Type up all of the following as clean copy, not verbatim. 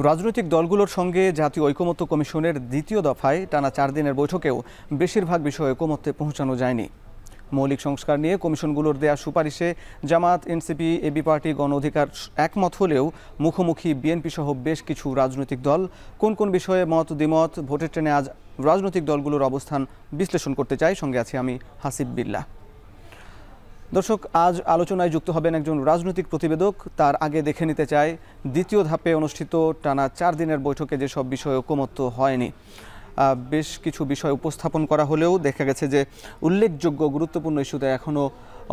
রাজনৈতিক দলগুলোর সঙ্গে জাতীয় ঐকমত্য কমিশনের দ্বিতীয় দফায় টানা 4 দিনের বৈঠকেও বেশিরভাগ বিষয়ে ঐকমত্যে পৌঁছানো যায়নি। মৌলিক সংস্কার নিয়ে কমিশনগুলোর দেয়া সুপারিশে জামাত, এনসিপি, এবি পার্টি, গণ অধিকার একমত হলেও মুখোমুখি বিএনপি সহ বেশ কিছু রাজনৈতিক দল। কোন কোন বিষয়ে মত দ্বিমত, ভোটের ট্রেনে আজ রাজনৈতিক দলগুলোর অবস্থান বিশ্লেষণ করতে চাই। সঙ্গে আছি আমি হাসিব বিল্লাহ। দর্শক, আজ আলোচনায় যুক্ত হবেন একজন রাজনৈতিক প্রতিবেদক। তার আগে দেখে নিতে চাই দ্বিতীয় ধাপে অনুষ্ঠিত টানা 4 দিনের বৈঠকে যেসব বিষয়ে ঐকমত্য হয়নি। বেশ কিছু বিষয় উপস্থাপন করা হলেও দেখা গেছে যে উল্লেখযোগ্য গুরুত্বপূর্ণ ইস্যুতে এখনও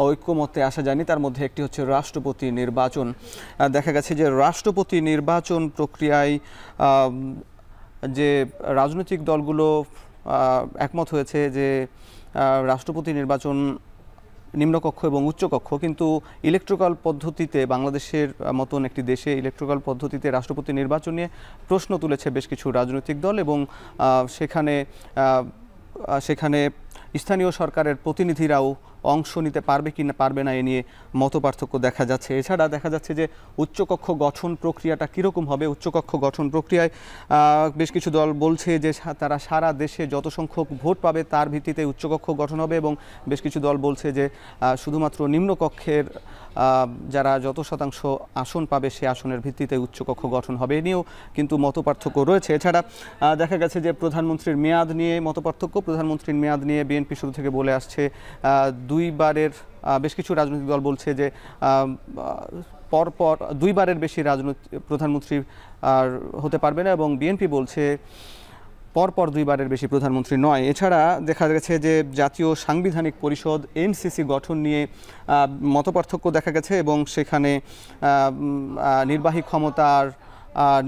ঐকমত্যে আসা যায়নি। তার মধ্যে একটি হচ্ছে রাষ্ট্রপতি নির্বাচন। দেখা গেছে যে রাষ্ট্রপতি নির্বাচন প্রক্রিয়ায় যে রাজনৈতিক দলগুলো একমত হয়েছে যে রাষ্ট্রপতি নির্বাচন নিম্নকক্ষ এবং উচ্চকক্ষ, কিন্তু ইলেকট্রাল পদ্ধতিতে বাংলাদেশের মতন একটি দেশে ইলেকট্রাল পদ্ধতিতে রাষ্ট্রপতি নির্বাচন নিয়ে প্রশ্ন তুলেছে বেশ কিছু রাজনৈতিক দল এবং সেখানে স্থানীয় সরকারের প্রতিনিধিরাও অংশ নিতে পারবে কি না পারবে না এ নিয়ে মতপার্থক্য দেখা যাচ্ছে। এছাড়া দেখা যাচ্ছে যে উচ্চকক্ষ গঠন প্রক্রিয়াটা কীরকম হবে। উচ্চকক্ষ গঠন প্রক্রিয়ায় বেশ কিছু দল বলছে যে তারা সারা দেশে যত সংখ্যক ভোট পাবে তার ভিত্তিতে উচ্চকক্ষ গঠন হবে, এবং বেশ কিছু দল বলছে যে শুধুমাত্র নিম্নকক্ষের যারা যত শতাংশ আসন পাবে সে আসনের ভিত্তিতে উচ্চকক্ষ গঠন হবে। এ নিয়েও কিন্তু মতপার্থক্য রয়েছে। এছাড়া দেখা গেছে যে প্রধানমন্ত্রীর মেয়াদ নিয়ে মতপার্থক্য। প্রধানমন্ত্রীর মেয়াদ নিয়ে বিএনপি শুরু থেকে বলে আসছে দুইবারের, বেশ কিছু রাজনৈতিক দল বলছে যে পরপর দুইবারের বেশি প্রধানমন্ত্রী আর হতে পারবে না, এবং বিএনপি বলছে পরপর দুইবারের বেশি প্রধানমন্ত্রী নয়। এছাড়া দেখা গেছে যে জাতীয় সাংবিধানিক পরিষদ এনসিসি গঠন নিয়ে মতপার্থক্য দেখা গেছে, এবং সেখানে নির্বাহী ক্ষমতার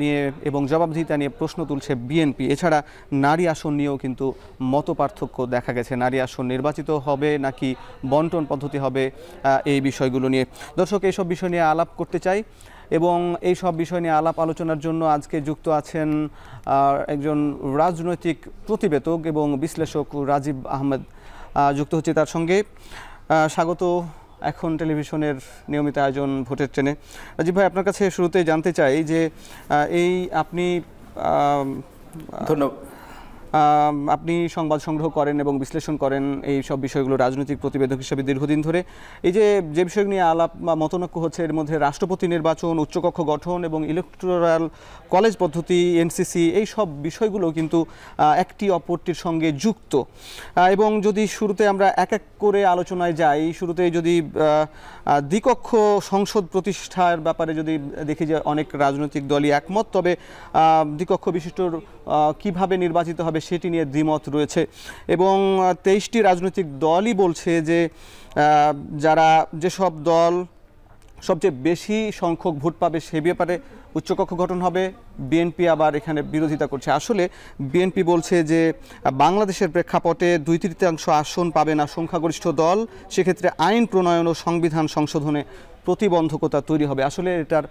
নিয়ে এবং জবাবদিহিতা নিয়ে প্রশ্ন তুলছে বিএনপি। এছাড়া নারী আসন নিয়েও কিন্তু মতপার্থক্য দেখা গেছে। নারী আসন নির্বাচিত হবে নাকি বন্টন পদ্ধতি হবে, এই বিষয়গুলো নিয়ে। দর্শক, এইসব বিষয় নিয়ে আলাপ করতে চাই, এবং এই সব বিষয় নিয়ে আলাপ আলোচনার জন্য আজকে যুক্ত আছেন একজন রাজনৈতিক প্রতিবেদক এবং বিশ্লেষক রাজীব আহমেদ যুক্ত হচ্ছে তার সঙ্গে। স্বাগত এখন টেলিভিশনের নিয়মিত আয়োজন ভোটের ট্রেনে। রাজীব ভাই, আপনার কাছে শুরুতেই জানতে চাই যে আপনি ধন্যবাদ। আপনি সংবাদ সংগ্রহ করেন এবং বিশ্লেষণ করেন এই সব বিষয়গুলো রাজনৈতিক প্রতিবেদক হিসেবে দীর্ঘদিন ধরে। এই যে বিষয় নিয়ে আলাপ বা মতনৈক্য হচ্ছে, এর মধ্যে রাষ্ট্রপতি নির্বাচন, উচ্চকক্ষ গঠন এবং ইলেকটোরাল কলেজ পদ্ধতি, এনসিসি, এই সব বিষয়গুলো কিন্তু একটি অপরটির সঙ্গে যুক্ত। এবং যদি শুরুতে আমরা এক এক করে আলোচনায় যাই, শুরুতে যদি দ্বিকক্ষ সংসদ প্রতিষ্ঠার ব্যাপারে যদি দেখি যে অনেক রাজনৈতিক দলই একমত, তবে দ্বিকক্ষ বিশিষ্ট কিভাবে নির্বাচিত হবে সেটি নিয়ে দ্বিমত রয়েছে। এবং 23টি রাজনৈতিক দলই বলছে যে যেসব দল সবচেয়ে বেশি সংখ্যক ভোট পাবে সে ব্যাপারে উচ্চকক্ষ গঠন হবে। বিএনপি আবার এখানে বিরোধিতা করছে। আসলে বিএনপি বলছে যে বাংলাদেশের প্রেক্ষাপটে 2/3 আসন পাবে না সংখ্যাগরিষ্ঠ দল, সেক্ষেত্রে আইন প্রণয়ন ও সংবিধান সংশোধনে প্রতিবন্ধকতা তৈরি হবে। আসলে এটার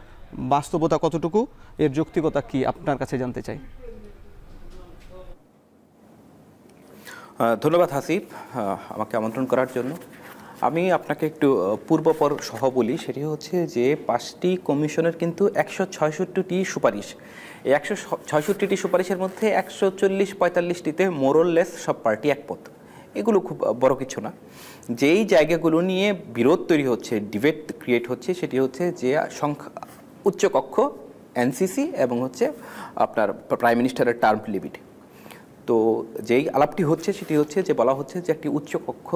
বাস্তবতা কতটুকু, এর যৌক্তিকতা কি, আপনার কাছে জানতে চাই। ধন্যবাদ হাসিব, আমাকে আমন্ত্রণ করার জন্য। আমি আপনাকে একটু পূর্বপর সহ বলি। সেটি হচ্ছে যে 5টি কমিশনের কিন্তু 166টি সুপারিশ। এই 166টি সুপারিশের মধ্যে 140-45টিতে মোরললেস সব পার্টি একমত। এগুলো খুব বড় কিছু না। যেই জায়গাগুলো নিয়ে বিরোধ তৈরি হচ্ছে, ডিবেট ক্রিয়েট হচ্ছে, সেটি হচ্ছে যে উচ্চকক্ষ, এনসিসি এবং হচ্ছে আপনার প্রাইম মিনিস্টারের টার্ম লিমিট। তো যেই আলাপটি হচ্ছে সেটি হচ্ছে যে বলা হচ্ছে যে একটি উচ্চকক্ষ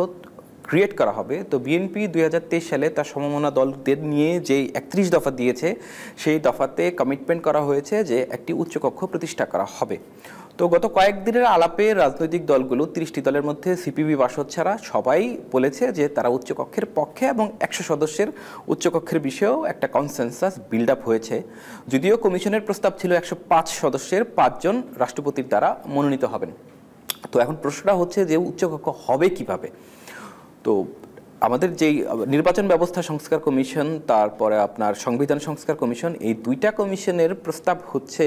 ক্রিয়েট করা হবে। তো বিএনপি 2023 সালে তার সমমনা দলদের নিয়ে যেই 31 দফা দিয়েছে, সেই দফাতে কমিটমেন্ট করা হয়েছে যে একটি উচ্চকক্ষ প্রতিষ্ঠা করা হবে। তো গত কয়েকদিনের আলাপে রাজনৈতিক দলগুলো 30টি দলের মধ্যে সিপিবি বাসদ ছাড়া সবাই বলেছে যে তারা উচ্চকক্ষের পক্ষে, এবং 100 সদস্যের উচ্চকক্ষের বিষয়েও একটা কনসেনসাস বিল্ড আপ হয়েছে। যদিও কমিশনের প্রস্তাব ছিল 105 সদস্যের 5 জন রাষ্ট্রপতির দ্বারা মনোনীত হবেন। তো এখন প্রশ্নটা হচ্ছে যে উচ্চকক্ষ হবে কিভাবে। তো আমাদের যেই নির্বাচন ব্যবস্থা সংস্কার কমিশন, তারপরে আপনার সংবিধান সংস্কার কমিশন, এই 2টা কমিশনের প্রস্তাব হচ্ছে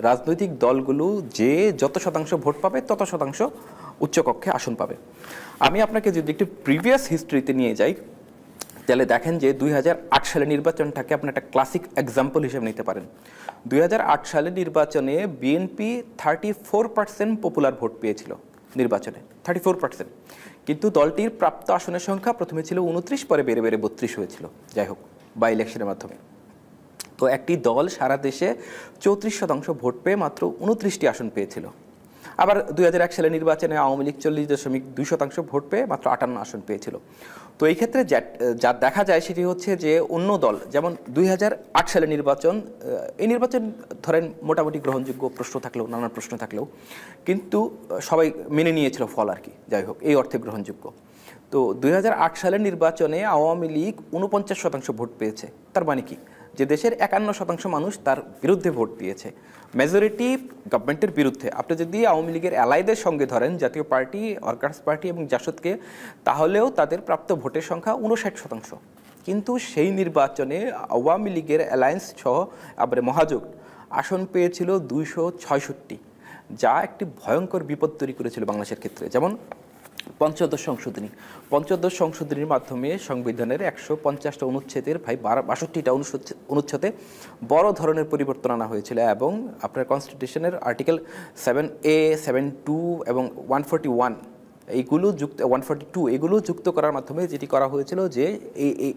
রাজনৈতিক দলগুলো যে যত শতাংশ ভোট পাবে তত শতাংশ উচ্চকক্ষে আসন পাবে। আমি আপনাকে যদি একটু প্রিভিয়াস হিস্ট্রিতে নিয়ে যাই, তাহলে দেখেন যে 2008 সালের নির্বাচনটাকে আপনি একটা ক্লাসিক এক্সাম্পল হিসেবে নিতে পারেন। 2008 সালের নির্বাচনে বিএনপি 34% পপুলার ভোট পেয়েছিল নির্বাচনে, 34%। কিন্তু দলটির প্রাপ্ত আসনের সংখ্যা প্রথমে ছিল 29, পরে বেড়ে বেড়ে 32 হয়েছিল, যাই হোক বাই ইলেকশনের মাধ্যমে। তো একটি দল সারা দেশে 34% ভোট পেয়ে মাত্র 29টি আসন পেয়েছিল। আবার 2001 সালের নির্বাচনে আওয়ামী লীগ 40.2% ভোট পেয়ে মাত্র 58 আসন পেয়েছিল। তো এই ক্ষেত্রে যা দেখা যায় সেটি হচ্ছে যে অন্য দল, যেমন 2008 সালের নির্বাচন, এই নির্বাচন ধরেন মোটামুটি গ্রহণযোগ্য, প্রশ্ন থাকলেও নানান প্রশ্ন থাকলেও কিন্তু সবাই মেনে নিয়েছিল ফল আর কি, যাই হোক এই অর্থে গ্রহণযোগ্য। তো 2008 সালের নির্বাচনে আওয়ামী লীগ 49% ভোট পেয়েছে। তার মানে কি, যে দেশের 51% মানুষ তার বিরুদ্ধে ভোট দিয়েছে, মেজরিটি গভর্নমেন্টের বিরুদ্ধে। আপনি যদি আওয়ামী লীগের অ্যালাইদের সঙ্গে ধরেন জাতীয় পার্টি, ওয়ার্কার্স পার্টি এবং জাসদকে, তাহলেও তাদের প্রাপ্ত ভোটের সংখ্যা 59%। কিন্তু সেই নির্বাচনে আওয়ামী লীগের অ্যালায়েন্স সহ আবার মহাজোট আসন পেয়েছিল 266, যা একটি ভয়ঙ্কর বিপদ তৈরি করেছিল বাংলাদেশের ক্ষেত্রে। যেমন পঞ্চদশ সংশোধনীর মাধ্যমে সংবিধানের 150টা অনুচ্ছেদের 62টা অনুচ্ছেদে বড় ধরনের পরিবর্তন আনা হয়েছিল, এবং আপনার কনস্টিটিউশনের আর্টিকেল 7A, 7(2) এবং 141 এইগুলো 142 এগুলো যুক্ত করার মাধ্যমে যেটি করা হয়েছিল যে এই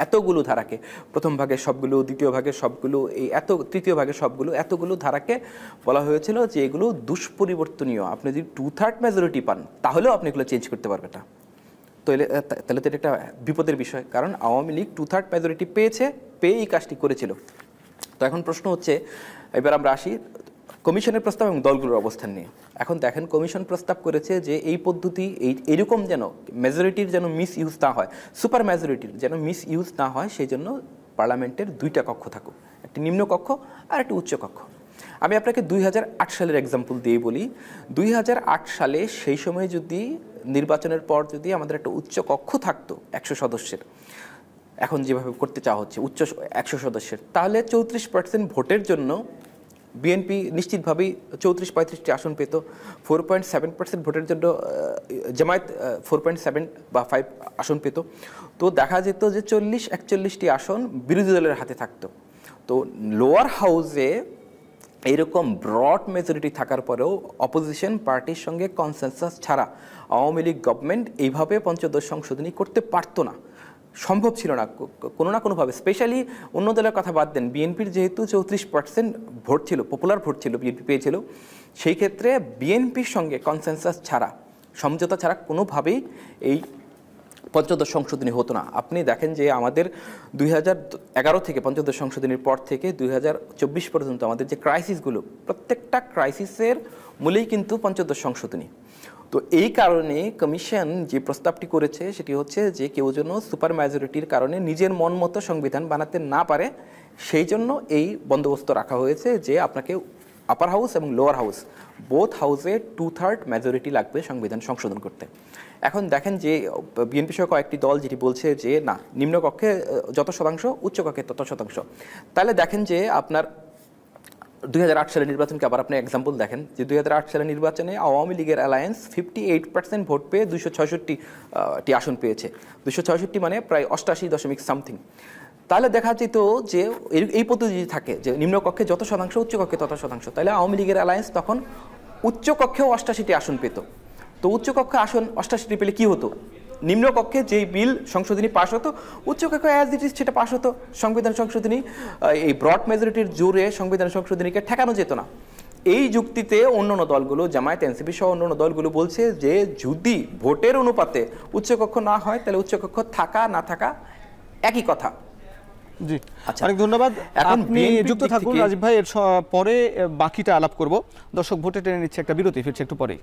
এতগুলো ধারাকে, প্রথম ভাগের সবগুলো, দ্বিতীয় ভাগের সবগুলো, তৃতীয় ভাগের সবগুলো, এতগুলো ধারাকে বলা হয়েছিল যে এগুলো দুষ্পরিবর্তনীয়। আপনি যদি 2/3 মেজরিটি পান তাহলেও আপনি এগুলো চেঞ্জ করতে পারবেন না। তাহলে তো এটা একটা বিপদের বিষয়, কারণ আওয়ামী লীগ 2/3 মেজরিটি পেয়ে এই কাজটি করেছিল। তো এখন প্রশ্ন হচ্ছে, এবার আমরা আসি কমিশনের প্রস্তাব এবং দলগুলোর অবস্থান নিয়ে। এখন দেখেন, কমিশন প্রস্তাব করেছে যে এই পদ্ধতি এইরকম যেন মেজরিটির যেন মিস ইউজ না হয়, সুপার মেজরিটির যেন মিস ইউজ না হয়, সেই জন্য পার্লামেন্টের 2টা কক্ষ থাকুক, একটি নিম্ন কক্ষ আর একটি উচ্চ কক্ষ। আমি আপনাকে 2008 সালের এক্সাম্পল দিয়ে বলি। 2008 সালে সেই সময় যদি নির্বাচনের পর যদি আমাদের একটা উচ্চ কক্ষ থাকতো 100 সদস্যের, এখন যেভাবে করতে চাওয়া হচ্ছে উচ্চ 100 সদস্যের, তাহলে 34% ভোটের জন্য বিএনপি নিশ্চিতভাবেই 34-35টি আসন পেত। 4.7% ভোটের জন্য জামায়াত 4.7 বা 5 আসন পেত। তো দেখা যেত যে 40-41টি আসন বিরোধী দলের হাতে থাকতো। তো লোয়ার হাউসে এইরকম ব্রড মেজরিটি থাকার পরেও অপোজিশন পার্টির সঙ্গে কনসেনসাস ছাড়া আওয়ামী লীগ গভর্নমেন্ট এইভাবে পঞ্চদশ সংশোধনী করতে পারতো না, সম্ভব ছিল না কোনো না কোনোভাবে। স্পেশালি অন্য দলের কথা বাদ দেন, বিএনপির যেহেতু 34% ভোট ছিল, পপুলার ভোট ছিল, বিএনপি পেয়েছিল, সেই ক্ষেত্রে বিএনপির সঙ্গে কনসেনসাস ছাড়া, সমঝোতা ছাড়া কোনোভাবেই এই পঞ্চদশ সংশোধনী হতো না। আপনি দেখেন যে আমাদের 2011 থেকে পঞ্চদশ সংশোধনীর পর থেকে 2024 পর্যন্ত আমাদের যে ক্রাইসিসগুলো, প্রত্যেকটা ক্রাইসিসের মূলেই কিন্তু পঞ্চদশ সংশোধনী। তো এই কারণে কমিশন যে প্রস্তাবটি করেছে সেটি হচ্ছে যে কেউ যেন সুপার মেজরিটির কারণে নিজের মন মতো সংবিধান বানাতে না পারে, সেই জন্য এই বন্দোবস্ত রাখা হয়েছে যে আপনাকে আপার হাউস এবং লোয়ার হাউস বোথ হাউসে 2/3 মেজরিটি লাগবে সংবিধান সংশোধন করতে। এখন দেখেন যে বিএনপি সহ কয়েকটি দল যেটি বলছে যে না, নিম্নকক্ষে যত শতাংশ, উচ্চকক্ষে তত শতাংশ। তাহলে দেখেন যে আপনার 2008 সালের নির্বাচনকে আবার আপনি এক্সাম্পল দেখেন যে 2008 সালের নির্বাচনে আওয়ামী লীগের অ্যালায়েন্স 58% ভোট পেয়ে 266টি আসন পেয়েছে। 266 মানে প্রায় 88 সামথিং। তাহলে দেখা যেত যে এই পদ্ধতি যদি থাকে যে নিম্নকক্ষে যত শতাংশ, উচ্চকক্ষে তত শতাংশ, তাহলে আওয়ামী লীগের অ্যালায়েন্স তখন উচ্চকক্ষেও 88টি আসন পেত। তো উচ্চকক্ষে আসন 88টি পেলে কী হতো, নিম্নকক্ষে যেই বিল সংশোধনী পাশ হতো, উচ্চকক্ষে অ্যাজ ইট ইজ সেটা পাশ হতো। সংবিধান সংশোধনী এই ব্রড মেজরিটির জোরে সংবিধান সংশোধনীকে ঠেকানো যেত না। এই যুক্তিতে অন্যান্য দলগুলো, জামায়াত, এনসিপি সহ অন্যান্য দলগুলো বলছে যে যদি ভোটের অনুপাতে উচ্চকক্ষ না হয় তাহলে উচ্চকক্ষ থাকা না থাকা একই কথা। জি, অনেক ধন্যবাদ। আপনি যুক্ত থাকুন রাজীব ভাই, এর পরে বাকিটা আলাপ করব। দর্শক ভোটে টেনে নিচ্ছে একটা বিরতি, ফিরছে একটু পরেই।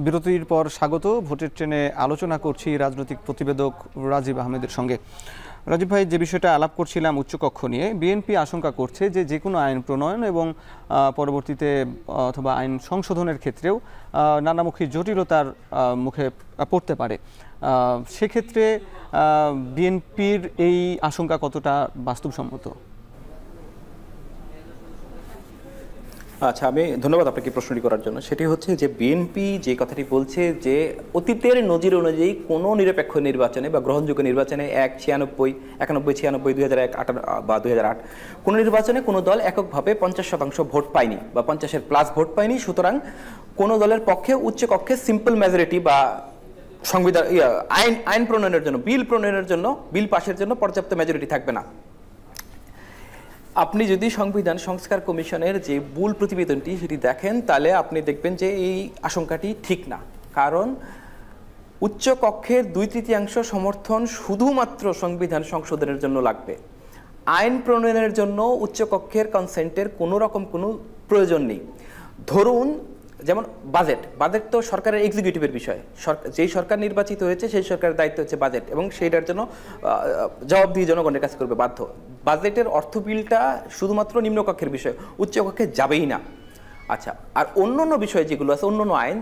বিরতির পর স্বাগত। ভোটের ট্রেনে আলোচনা করছি রাজনৈতিক প্রতিবেদক রাজীব আহমেদের সঙ্গে। রাজীব ভাই, যে বিষয়টা আলাপ করছিলাম উচ্চকক্ষ নিয়ে, বিএনপি আশঙ্কা করছে যে যে কোনো আইন প্রণয়ন এবং পরবর্তীতে অথবা আইন সংশোধনের ক্ষেত্রেও নানামুখী জটিলতার মুখে পড়তে পারে। সেক্ষেত্রে বিএনপির এই আশঙ্কা কতটা বাস্তবসম্মত? আচ্ছা, আমি ধন্যবাদ আপনাকে প্রশ্নটি করার জন্য। সেটি হচ্ছে যে বিএনপি যে কথাটি বলছে যে অতীতের নজির অনুযায়ী কোনো নিরপেক্ষ নির্বাচনে বা গ্রহণযোগ্য নির্বাচনে 96, 91, 96, 2001, বা 2008 কোনো নির্বাচনে কোনো দল এককভাবে 50% ভোট পায়নি বা 50-এর প্লাস ভোট পায়নি। সুতরাং কোনো দলের পক্ষে উচ্চ কক্ষে সিম্পল মেজরিটি বা সংবিধান আইন প্রণয়নের জন্য, বিল প্রণয়নের জন্য, বিল পাশের জন্য পর্যাপ্ত মেজরিটি থাকবে না। আপনি যদি সংবিধান সংস্কার কমিশনের যে মূল প্রতিবেদনটি সেটি দেখেন, তাহলে আপনি দেখবেন যে এই আশঙ্কাটি ঠিক না। কারণ উচ্চ কক্ষের 2/3 সমর্থন শুধুমাত্র সংবিধান সংশোধনের জন্য লাগবে। আইন প্রণয়নের জন্য উচ্চ কক্ষের কনসেন্টের কোনো রকম কোনো প্রয়োজন নেই। ধরুন যেমন বাজেট তো সরকারের এক্সিকিউটিভের বিষয়। যেই সরকার নির্বাচিত হয়েছে সেই সরকারের দায়িত্ব হচ্ছে বাজেট, এবং সেইটার জন্য জবাবদিহি জনগণের কাছে করবে বাধ্য। বাজেটের অর্থ বিলটা শুধুমাত্র নিম্নকক্ষের বিষয়, উচ্চ কক্ষে যাবেই না। আচ্ছা, আর অন্য বিষয় যেগুলো আছে, অন্য আইন,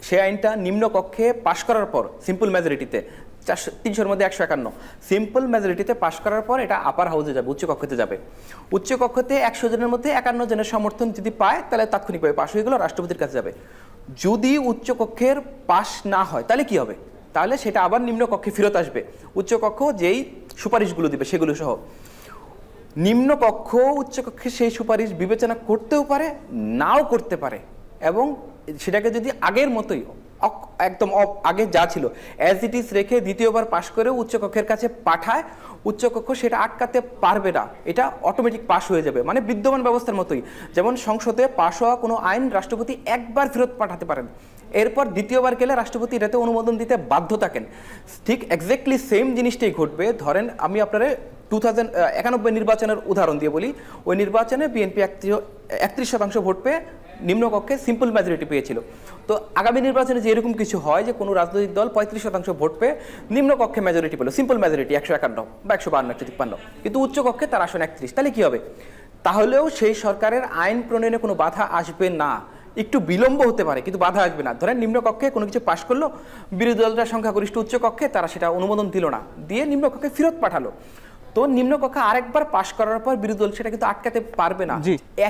সেই আইনটা নিম্নকক্ষে পাশ করার পর সিম্পল মেজরিটিতে 300-এর মধ্যে 151 সিম্পল মেজরিটিতে পাশ করার পর এটা আপার হাউসে যাবে, উচ্চ কক্ষতে যাবে। উচ্চ কক্ষতে 100 জনের মধ্যে 51 জনের সমর্থন যদি পায় তাহলে তাৎক্ষণিকভাবে পাশ হয়ে গেল, রাষ্ট্রপতির কাছে যাবে। যদি উচ্চ কক্ষের পাশ না হয় তাহলে কি হবে? তাহলে সেটা আবার নিম্ন কক্ষে ফেরত আসবে, উচ্চ কক্ষ যেই সুপারিশগুলো দিবে সেগুলো সহ। নিম্নকক্ষ উচ্চকক্ষে সেই সুপারিশ বিবেচনা করতেও পারে, নাও করতে পারে, এবং সেটাকে যদি আগের মতোই একদম আগে যা ছিল অ্যাজ ইট ইজ রেখে দ্বিতীয়বার পাশ করে উচ্চকক্ষের কাছে পাঠায়, উচ্চকক্ষ সেটা আটকাতে পারবে না, এটা অটোমেটিক পাশ হয়ে যাবে। মানে বিদ্যমান ব্যবস্থার মতোই, যেমন সংসদে পাশ হওয়া কোনো আইন রাষ্ট্রপতি একবার ফেরত পাঠাতে পারেন, এরপর দ্বিতীয়বার গেলে রাষ্ট্রপতি এটাতে অনুমোদন দিতে বাধ্য থাকেন। ঠিক এক্স্যাক্টলি সেম জিনিসটাই ঘটবে। ধরেন আমি আপনারা 2091 নির্বাচনের উদাহরণ দিয়ে বলি। ওই নির্বাচনে বিএনপি 31% ভোট পেয়ে নিম্নকক্ষে সিম্পল মেজরিটি পেয়েছিল। তো আগামী নির্বাচনে যে এরকম কিছু হয় যে কোনো রাজনৈতিক দল 35% ভোট পেয়ে নিম্নকক্ষে মেজরিটি পেল, সিম্পল মেজরিটি 151 বা 152, 153, কিন্তু উচ্চকক্ষে তার আসন 31, তাহলে কি হবে? তাহলেও সেই সরকারের আইন প্রণয়নে কোনো বাধা আসবে না, একটু বিলম্ব হতে পারে কিন্তু বাধা আসবে না। ধরেন নিম্নকক্ষে কোনো কিছু পাশ করলো, বিরোধী দলটা সংখ্যাগরিষ্ঠ উচ্চকক্ষে তারা সেটা অনুমোদন দিল না, দিয়ে নিম্নকক্ষে ফেরত পাঠালো। তো নিম্নকক্ষে আরেকবার পাশ করার পর বিরোধী দল সেটা কিন্তু আটকাতে পারবে না।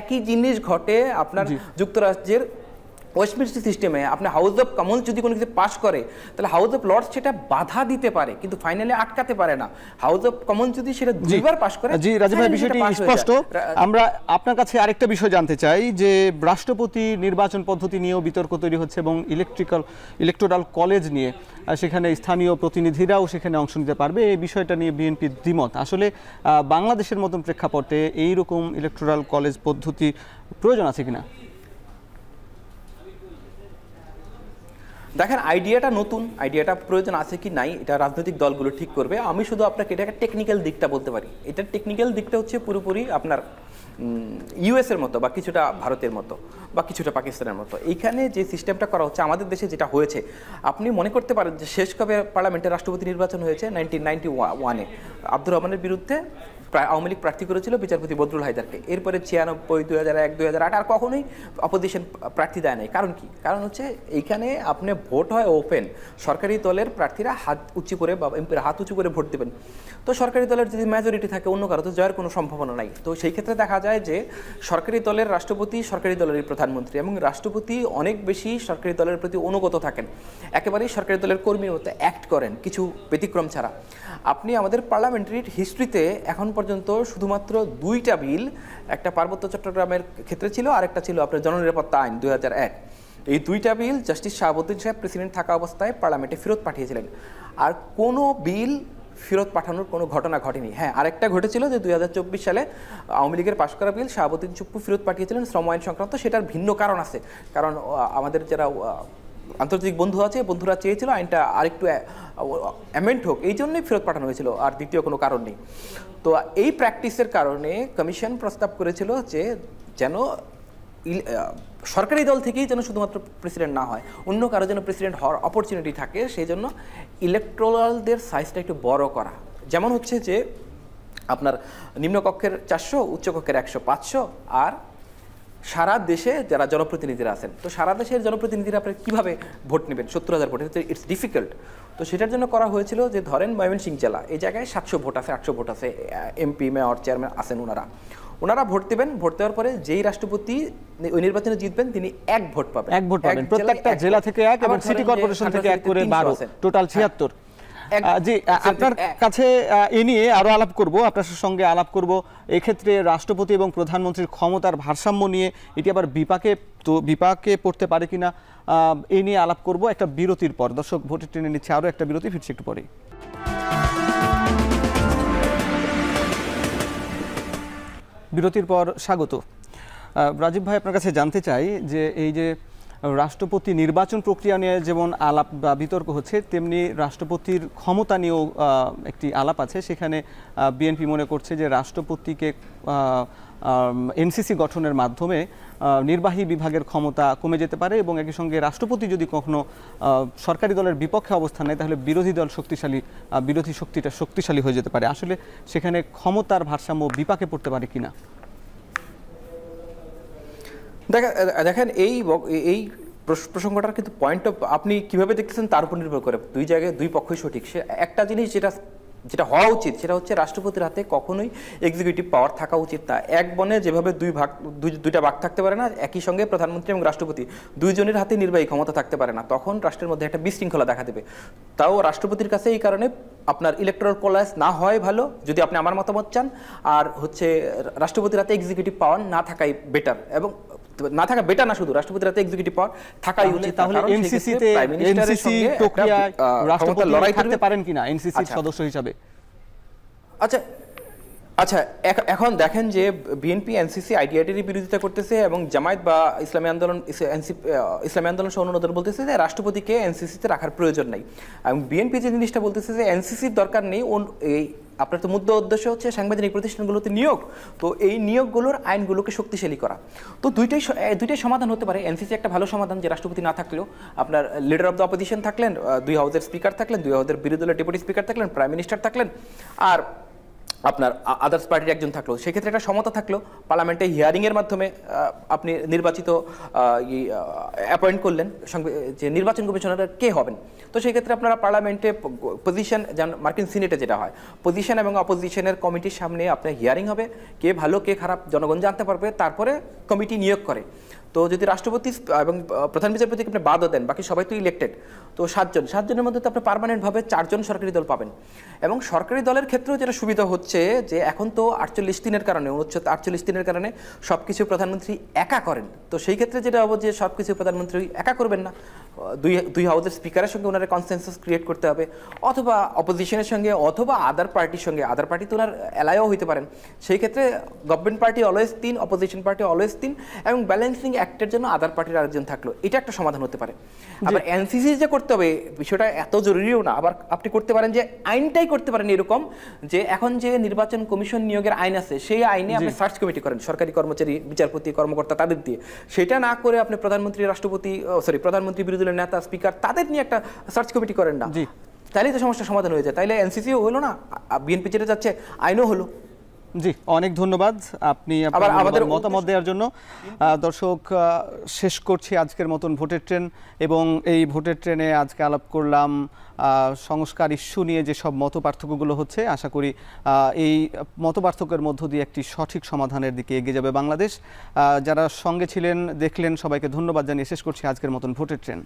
একই জিনিস ঘটে আপনার যুক্তরাজ্যের ওয়েস্টমিনিস্টার সিস্টেমে। আপনি হাউস অফ কমন্স যদি কোনো কিছু পাশ করে তাহলে হাউস অফ লর্ডস সেটা বাধা দিতে পারে কিন্তু ফাইনালি আটকাতে পারে না। হাউস অফ কমন্স যদি সেটা দুইবার পাশ করে। জি রাজীব ভাই, বিষয়টি স্পষ্ট। আমরা আপনার কাছে আরেকটা বিষয় জানতে চাই যে রাষ্ট্রপতি নির্বাচন পদ্ধতি নিয়েও বিতর্ক তৈরি হচ্ছে এবং ইলেকটোরাল কলেজ নিয়ে সেখানে স্থানীয় প্রতিনিধিরাও সেখানে অংশ নিতে পারবে, এই বিষয়টা নিয়ে বিএনপির দ্বিমত। আসলে বাংলাদেশের মতন প্রেক্ষাপটে এইরকম ইলেকটোরাল কলেজ পদ্ধতি প্রয়োজন আছে কিনা? দেখেন, আইডিয়াটা নতুন, আইডিয়াটা প্রয়োজন আছে কি নাই এটা রাজনৈতিক দলগুলো ঠিক করবে। আমি শুধু আপনাকে এটাকে টেকনিক্যাল দিকটা বলতে পারি। এটার টেকনিক্যাল দিকটা হচ্ছে পুরোপুরি আপনার ইউএসের মতো বা কিছুটা ভারতের মতো বা কিছুটা পাকিস্তানের মতো। এইখানে যে সিস্টেমটা করা হচ্ছে আমাদের দেশে যেটা হয়েছে, আপনি মনে করতে পারেন যে শেষ কবে পার্লামেন্টে রাষ্ট্রপতি নির্বাচন হয়েছে 1991-এ আব্দুর রহমানের বিরুদ্ধে আওয়ামী লীগ প্রার্থী করেছিল বিচারপতি বদরুল হায়দারকে। এরপরে 96, 2001, 2008 আর কখনোই অপোজিশন প্রার্থী দেয় নাই। কারণ কি? কারণ হচ্ছে এইখানে আপনি ভোট হয় ওপেন, সরকারি দলের প্রার্থীরা হাত উঁচু করে বা এমপির হাত উঁচু করে ভোট দেবেন। তো সরকারি দলের যদি মেজরিটি থাকে অন্য কারো তো জয়ের কোনো সম্ভাবনা নাই। তো সেই ক্ষেত্রে দেখা যায় যে সরকারি দলের রাষ্ট্রপতি সরকারি দলেরই প্রধানমন্ত্রী, এবং রাষ্ট্রপতি অনেক বেশি সরকারি দলের প্রতি অনুগত থাকেন, একেবারেই সরকারি দলের কর্মীর মতো অ্যাক্ট করেন কিছু ব্যতিক্রম ছাড়া। আপনি আমাদের পার্লামেন্টারি হিস্ট্রিতে এখন পর্যন্ত শুধুমাত্র 2টা বিল, একটা পার্বত্য চট্টগ্রামের ক্ষেত্রে ছিল, আরেকটা ছিল আপনার জননিরাপত্তা আইন 2001। এই 2টা বিল জাস্টিস শাহাবুদ্দিন সাহেব প্রেসিডেন্ট থাকা অবস্থায় পার্লামেন্টে ফেরত পাঠিয়েছিলেন। আর কোনো বিল ফেরত পাঠানোর কোনো ঘটনা ঘটেনি। হ্যাঁ, আরেকটা ঘটেছিল যে 2024 সালে আওয়ামী লীগের পাশ করা বিল শাহাবুদ্দিন চুপ্পু ফেরত পাঠিয়েছিলেন শ্রম আইন সংক্রান্ত। সেটার ভিন্ন কারণ আছে, কারণ আমাদের যারা আন্তর্জাতিক বন্ধু আছে, বন্ধুরা চেয়েছিল আইনটা আরেকটু অ্যামেন্ড হোক, এই জন্যই ফেরত পাঠানো হয়েছিল, আর দ্বিতীয় কোনো কারণ নেই। তো এই প্র্যাকটিসের কারণে কমিশন প্রস্তাব করেছিল যে যেন সরকারি দল থেকেই যেন শুধুমাত্র প্রেসিডেন্ট না হয়, অন্য কারো যেন প্রেসিডেন্ট হওয়ার অপরচুনিটি থাকে, সেই জন্য ইলেকটোরালদের সাইজটা একটু বড় করা। যেমন হচ্ছে যে আপনার নিম্নকক্ষের 400, উচ্চকক্ষের 100, 500, আর সারা দেশে যারা জনপ্রতিনিধিরা আছেন, তো সারা দেশের জনপ্রতিনিধিরা আপনারা কীভাবে ভোট নেবেন? 70,000 ভোট, ইটস ডিফিকাল্ট। তো সেটার জন্য করা হয়েছিল যে ধরেন ময়মনসিংহ জেলা, এই জায়গায় 700 ভোট আছে, 800 ভোট আছে, এমপি, মেয়র, চেয়ারম্যান আছেন ওনারা। ওনারা ভোট দেবেন, ভোট দেওয়ার পরে যেই রাষ্ট্রপতি ওই নির্বাচনে জিতবেন তিনি 1 ভোট পাবেন। 1 ভোট পাবেন, প্রত্যেকটা জেলা থেকে 1 এবং সিটি কর্পোরেশন থেকে 1 করে 12, টোটাল 76। জি, আপনার কাছে এ নিয়ে আরো আলাপ করব, আপনার সঙ্গে আলাপ করব এই ক্ষেত্রে রাষ্ট্রপতি এবং প্রধানমন্ত্রীর ক্ষমতার ভারসাম্য নিয়ে, এটি আবার বিপাকে পড়তে পারে কিনা এই নিয়ে আলাপ করব একটা বিরতির পর। দর্শক, ভোটের ট্রেনে নিচ্ছে আরো একটা বিরতি, ফিরছি একটু পরেই। বিরতির পর স্বাগত। রাজীব ভাই, আপনার কাছে জানতে চাই যে এই যে রাষ্ট্রপতি নির্বাচন প্রক্রিয়া নিয়ে যেমন আলাপ বা বিতর্ক হচ্ছে, তেমনি রাষ্ট্রপতির ক্ষমতা নিয়েও একটি আলাপ আছে। সেখানে বিএনপি মনে করছে যে রাষ্ট্রপতিকে এনসিসি গঠনের মাধ্যমে নির্বাহী বিভাগের ক্ষমতা কমে যেতে পারে এবং একই সঙ্গে রাষ্ট্রপতি যদি কখনো সরকারি দলের বিপক্ষে অবস্থান নেয় তাহলে বিরোধী শক্তিটা শক্তিশালী হয়ে যেতে পারে। আসলে সেখানে ক্ষমতার ভারসাম্য বিপাকে পড়তে পারে কিনা? দেখেন, এই প্রসঙ্গটার কিন্তু পয়েন্ট অফ আপনি কিভাবে দেখতেছেন তার উপর নির্ভর করে। দুই জায়গায় দুই পক্ষই সঠিক। সে একটা জিনিস যেটা হওয়া উচিত সেটা হচ্ছে রাষ্ট্রপতির হাতে কখনোই এক্সিকিউটিভ পাওয়ার থাকা উচিত না। এক বনে যেভাবে দুইটা ভাগ থাকতে পারে না, একই সঙ্গে প্রধানমন্ত্রী এবং রাষ্ট্রপতি দুইজনের হাতে নির্বাহী ক্ষমতা থাকতে পারে না, তখন রাষ্ট্রের মধ্যে একটা বিশৃঙ্খলা দেখা দেবে। তাও রাষ্ট্রপতির কাছে এই কারণে আপনার ইলেকট্রাল কলেজ না হয় ভালো, যদি আপনি আমার মতামত চান, আর হচ্ছে রাষ্ট্রপতির হাতে এক্সিকিউটিভ পাওয়ার না থাকাই বেটার, এবং না থাকা বেটার না, শুধু রাষ্ট্রপতির হাতে এক্সিকিউটিভ পাওয়ার থাকাই উচিত। তাহলে এনসিসি প্রক্রিয়ায় রাষ্ট্রপতি লড়াই করতে পারেন কিনা এনসিসির সদস্য হিসাবে? আচ্ছা, এখন দেখেন যে বিএনপি এনসিসি আইডিয়াটির বিরোধিতা করতেছে এবং জামায়াত বা ইসলামী আন্দোলন সহ অন্য দল বলতেছে যে রাষ্ট্রপতিকে এনসিসিতে রাখার প্রয়োজন নাই। এবং বিএনপি যে জিনিসটা বলতেছে যে এনসিসির দরকার নেই, এই আপনার তো মুদ্রা উদ্দেশ্য হচ্ছে সাংবিধানিক প্রতিষ্ঠানগুলোতে নিয়োগ, তো এই নিয়োগগুলোর আইনগুলোকে শক্তিশালী করা। তো দুইটাই সমাধান হতে পারে। এনসিসি একটা ভালো সমাধান, যে রাষ্ট্রপতি না থাকলেও আপনার লিডার অফ দ্য অপোজিশন থাকলেন, 2 হাউসের স্পিকার থাকলেন, 2 হাউসের বিরোধী দলের ডেপুটি স্পিকার থাকলেন, প্রাইম মিনিস্টার থাকলেন, আর আপনার আদার্স পার্টির একজন থাকলো। সেক্ষেত্রে একটা সমতা থাকলো। পার্লামেন্টে হিয়ারিংয়ের মাধ্যমে আপনি নির্বাচিত অ্যাপয়েন্ট করলেন যে নির্বাচন কমিশনার কে হবেন। তো সেই ক্ষেত্রে আপনারা পার্লামেন্টে পজিশন, যেমন মার্কিন সিনেটে যেটা হয়, পজিশন এবং অপোজিশনের কমিটির সামনে আপনার হিয়ারিং হবে, কে ভালো কে খারাপ জনগণ জানতে পারবে, তারপরে কমিটি নিয়োগ করে। তো যদি রাষ্ট্রপতি এবং প্রধান বিচারপতিকে আপনি বাদও দেন, বাকি সবাই তো ইলেক্টেড, তো 7জনের মধ্যে তো আপনি পার্মানেন্টভাবে 4জন সরকারি দল পাবেন। এবং সরকারি দলের ক্ষেত্রেও যেটা সুবিধা হচ্ছে যে এখন তো 48(3)-এর কারণে, অনুচ্ছেদ 48(3)-এর কারণে সব কিছু প্রধানমন্ত্রী একা করেন। তো সেই ক্ষেত্রে যেটা হবো যে সব কিছু প্রধানমন্ত্রী একা করবেন না, দুই হাউসের স্পিকারের সঙ্গে ওনার কনসেনসাস ক্রিয়েট করতে হবে, অথবা অপোজিশনের সঙ্গে, অথবা আদার পার্টির সঙ্গে। আদার পার্টি তো ওনার এলাইও হইতে পারেন। সেই ক্ষেত্রে government party always 3, opposition party always 3, এবং ব্যালেন্সিং অ্যাক্টের জন্য আদার পার্টির আরেকজন থাকলো। এটা একটা সমাধান হতে পারে। আবার এনসিসি যে করতে হবে বিষয়টা এত জরুরিও না। আবার আপনি করতে পারেন যে আইনটাই করতে পারেন এরকম যে এখন যে নির্বাচন কমিশন নিয়োগের আইন আছে, সেই আইনে আপনি সার্চ কমিটি করেন সরকারি কর্মচারী, বিচারপতি, কর্মকর্তা তাদের দিয়ে। সেটা না করে আপনি প্রধানমন্ত্রী, প্রধানমন্ত্রী, বিরোধী দলের নেতা, স্পিকার তাদের নিয়ে একটা সার্চ কমিটি করেন না, তাইলেই তো সমস্যার সমাধান হয়ে যায়। তাইলে এনসিসিও হলো না, বিএনপি যেটা যাচ্ছে আইনও হলো। জি, অনেক ধন্যবাদ আপনি আমাদের মতামত দেওয়ার জন্য। দর্শক, শেষ করছি আজকের মতন ভোটের ট্রেন, এবং এই ভোটের ট্রেনে আজকে আলাপ করলাম সংস্কার ইস্যু নিয়ে যেসব মত পার্থক্যগুলো হচ্ছে। আশা করি এই মত পার্থক্যের মধ্য দিয়ে একটি সঠিক সমাধানের দিকে এগিয়ে যাবে বাংলাদেশ। যারা সঙ্গে ছিলেন, দেখলেন, সবাইকে ধন্যবাদ জানিয়ে শেষ করছি আজকের মতন ভোটের ট্রেন।